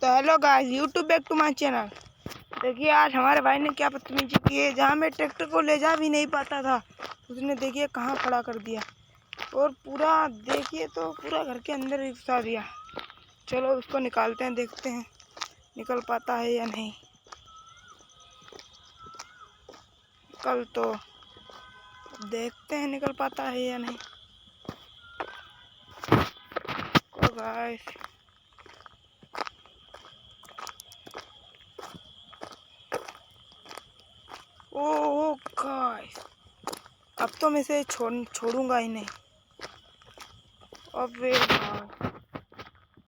तो hello guys, YouTube back to my channel. देखिए आज हमारे भाई ने क्या बदतमीजी की है। जहाँ मैं ट्रैक्टर को ले जा भी नहीं पाता था, उसने देखिए कहाँ खड़ा कर दिया और पूरा देखिए तो पूरा घर के अंदर ही घुसा दिया। चलो उसको निकालते हैं, देखते हैं निकल पाता है या नहीं। कल तो देखते हैं निकल पाता है या नहीं। तो गाइस ओ गाइस, अब तो मैं इसे छोड़ूंगा ही नहीं। अब वे